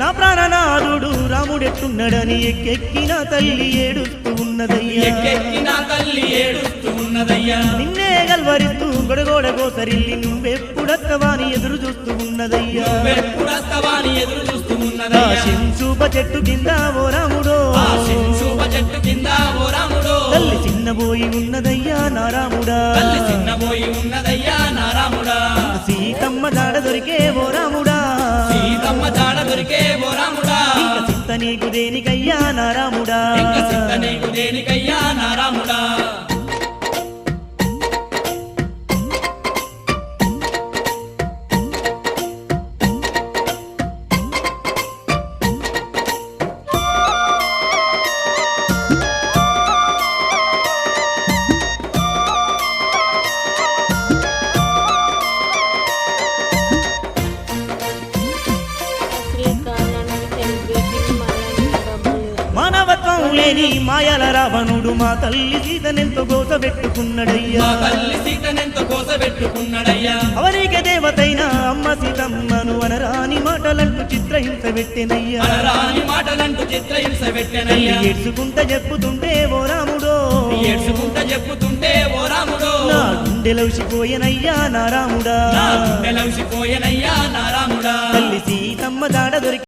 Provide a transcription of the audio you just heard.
నా ప్రాణనాథుడు రాముడెట్టున్నడని ఎక్కెక్కిన తల్లి ఏడుస్తూ ఉన్నదయ్యా నిన్నే గల్వరిస్తూ గొడగోడ గోసరిల్లి నువ్వెప్పుడత్తవాని ఎదురు చూస్తూ ఉన్నదయ్యా శింశూప చెట్టు కింద ఓ రాముడో తల్లి చిన్నబోయి ఉన్నదయ్యా నారాముడా సీతమ్మ జాడ దొరికే ఓ రాముడా ఇంకా చింత నీకు దేనికయ్యా నారాముడా మానవత్వం లేని మాయల రావణుడు మా తల్లి సీతనెంతో కోసబెట్టుకున్నడయ్యా అవరికి దేవతైన అమ్మ సీతమ్మను అనరాని మాటలంటూ చిత్రహింస పెట్టెనయ్యా ఏడ్చుకుంట చెప్పుతుంటే ఓ రాముడో నా గుండెలౌసిపోయెనయ్యా నారాముడా తల్లి సీతమ్మ జాడ దొరికి